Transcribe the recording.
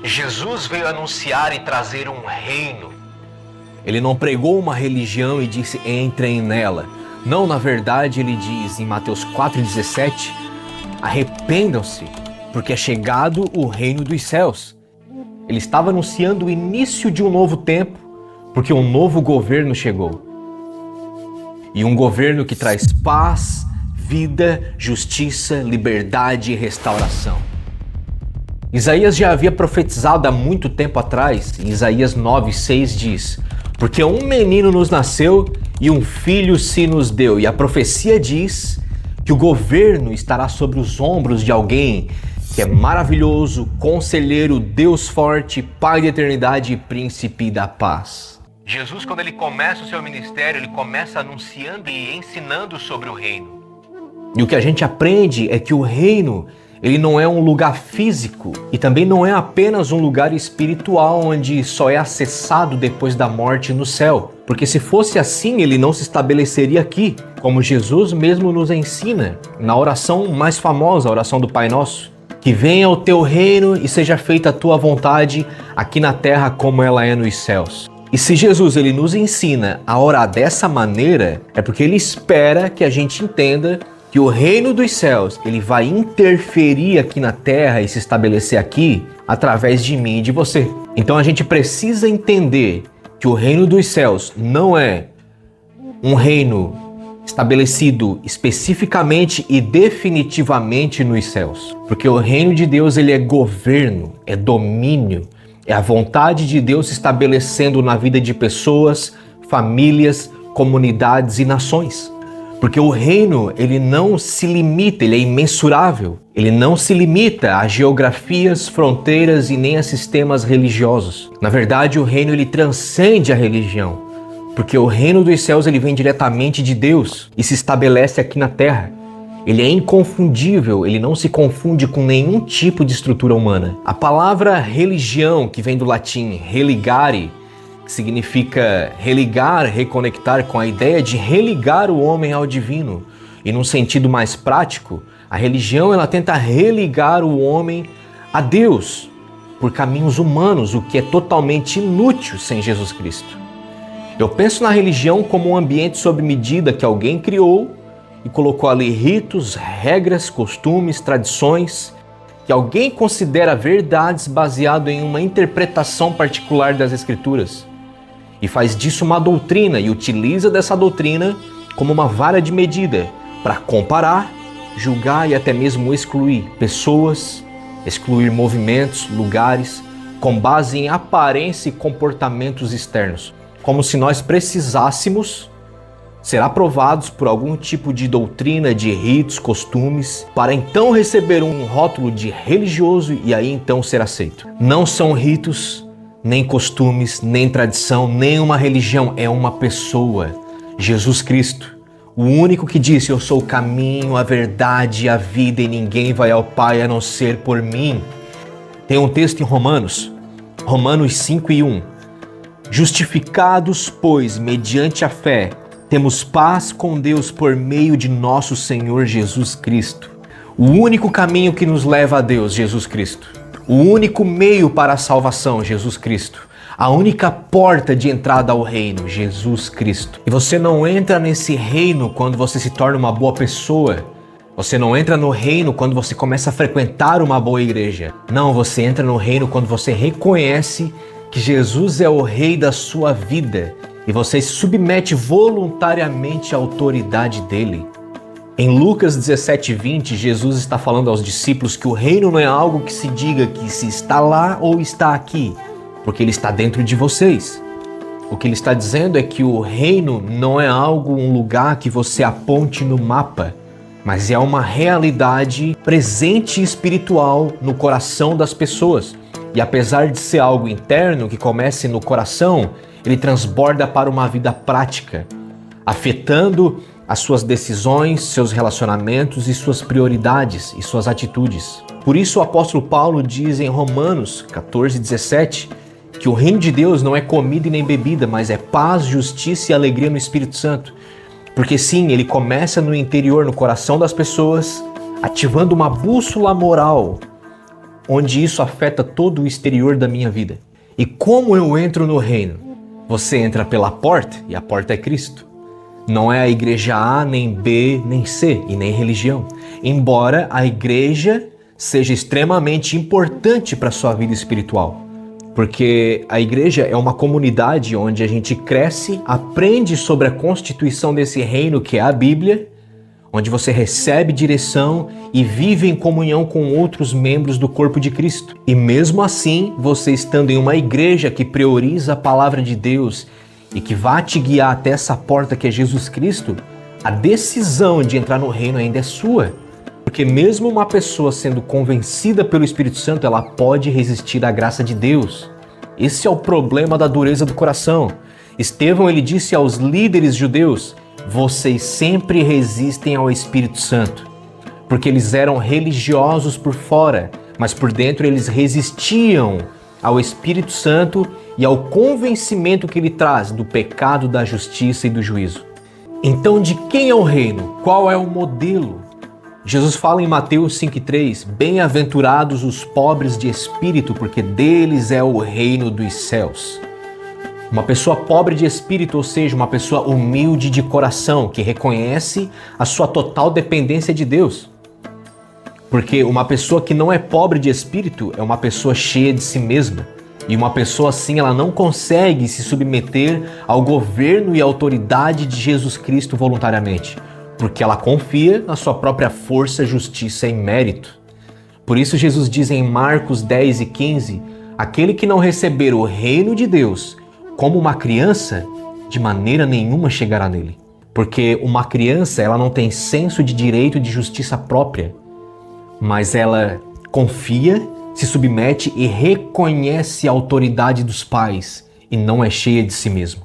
Jesus veio anunciar e trazer um reino. Ele não pregou uma religião e disse, entrem nela. Não, na verdade, ele diz em Mateus 4,17, arrependam-se, porque é chegado o reino dos céus. Ele estava anunciando o início de um novo tempo, porque um novo governo chegou. E um governo que traz paz, vida, justiça, liberdade e restauração. Isaías já havia profetizado há muito tempo atrás. Em Isaías 9,6 diz, porque um menino nos nasceu e um filho se nos deu. E a profecia diz que o governo estará sobre os ombros de alguém que é maravilhoso, conselheiro, Deus forte, Pai da eternidade e príncipe da paz. Jesus, quando ele começa o seu ministério, ele começa anunciando e ensinando sobre o reino. E o que a gente aprende é que o reino, ele não é um lugar físico e também não é apenas um lugar espiritual onde só é acessado depois da morte no céu. Porque se fosse assim, ele não se estabeleceria aqui, como Jesus mesmo nos ensina na oração mais famosa, a oração do Pai Nosso. Que venha o teu reino e seja feita a tua vontade aqui na terra como ela é nos céus. E se Jesus ele nos ensina a orar dessa maneira, é porque ele espera que a gente entenda que o reino dos céus ele vai interferir aqui na terra e se estabelecer aqui através de mim e de você. Então a gente precisa entender que o reino dos céus não é um reino estabelecido especificamente e definitivamente nos céus. Porque o reino de Deus ele é governo, é domínio, é a vontade de Deus se estabelecendo na vida de pessoas, famílias, comunidades e nações. Porque o reino, ele não se limita, ele é imensurável. Ele não se limita a geografias, fronteiras e nem a sistemas religiosos. Na verdade, o reino, ele transcende a religião. Porque o reino dos céus, ele vem diretamente de Deus e se estabelece aqui na terra. Ele é inconfundível, ele não se confunde com nenhum tipo de estrutura humana. A palavra religião, que vem do latim religare, que significa religar, reconectar, com a ideia de religar o homem ao divino. E num sentido mais prático, a religião ela tenta religar o homem a Deus por caminhos humanos, o que é totalmente inútil sem Jesus Cristo. Eu penso na religião como um ambiente sob medida que alguém criou e colocou ali ritos, regras, costumes, tradições, que alguém considera verdades baseado em uma interpretação particular das Escrituras. E faz disso uma doutrina e utiliza dessa doutrina como uma vara de medida para comparar, julgar e até mesmo excluir pessoas, excluir movimentos, lugares, com base em aparência e comportamentos externos. Como se nós precisássemos ser aprovados por algum tipo de doutrina, de ritos, costumes, para então receber um rótulo de religioso e aí então ser aceito. Não são ritos, nem costumes, nem tradição, nem uma religião, é uma pessoa, Jesus Cristo. O único que disse, eu sou o caminho, a verdade e a vida e ninguém vai ao Pai a não ser por mim. Tem um texto em Romanos 5:1. Justificados, pois, mediante a fé, temos paz com Deus por meio de nosso Senhor Jesus Cristo. O único caminho que nos leva a Deus, Jesus Cristo. O único meio para a salvação, Jesus Cristo. A única porta de entrada ao reino, Jesus Cristo. E você não entra nesse reino quando você se torna uma boa pessoa. Você não entra no reino quando você começa a frequentar uma boa igreja. Não, você entra no reino quando você reconhece que Jesus é o rei da sua vida e você se submete voluntariamente à autoridade dele. Em Lucas 17:20, Jesus está falando aos discípulos que o reino não é algo que se diga que se está lá ou está aqui, porque ele está dentro de vocês. O que ele está dizendo é que o reino não é algo, um lugar que você aponte no mapa, mas é uma realidade presente e espiritual no coração das pessoas. E apesar de ser algo interno que comece no coração, ele transborda para uma vida prática, afetando as suas decisões, seus relacionamentos e suas prioridades e suas atitudes. Por isso o apóstolo Paulo diz em Romanos 14:17 que o reino de Deus não é comida e nem bebida, mas é paz, justiça e alegria no Espírito Santo. Porque sim, ele começa no interior, no coração das pessoas, ativando uma bússola moral onde isso afeta todo o exterior da minha vida. E como eu entro no reino? Você entra pela porta, e a porta é Cristo. Não é a igreja A, nem B, nem C, e nem religião. Embora a igreja seja extremamente importante para a sua vida espiritual. Porque a igreja é uma comunidade onde a gente cresce, aprende sobre a constituição desse reino que é a Bíblia, onde você recebe direção e vive em comunhão com outros membros do corpo de Cristo. E mesmo assim, você estando em uma igreja que prioriza a palavra de Deus e que vai te guiar até essa porta que é Jesus Cristo, a decisão de entrar no reino ainda é sua. Porque mesmo uma pessoa sendo convencida pelo Espírito Santo, ela pode resistir à graça de Deus. Esse é o problema da dureza do coração. Estevão, ele disse aos líderes judeus: vocês sempre resistem ao Espírito Santo. Porque eles eram religiosos por fora, mas por dentro eles resistiam ao Espírito Santo e ao convencimento que ele traz do pecado, da justiça e do juízo. Então, de quem é o reino? Qual é o modelo? Jesus fala em Mateus 5,3: bem-aventurados os pobres de espírito, porque deles é o reino dos céus. Uma pessoa pobre de espírito, ou seja, uma pessoa humilde de coração, que reconhece a sua total dependência de Deus. Porque uma pessoa que não é pobre de espírito é uma pessoa cheia de si mesma. E uma pessoa assim, ela não consegue se submeter ao governo e autoridade de Jesus Cristo voluntariamente, porque ela confia na sua própria força, justiça e mérito. Por isso Jesus diz em Marcos 10:15, aquele que não receber o reino de Deus como uma criança, de maneira nenhuma chegará nele. Porque uma criança, ela não tem senso de direito e de justiça própria, mas ela confia, se submete e reconhece a autoridade dos pais e não é cheia de si mesmo.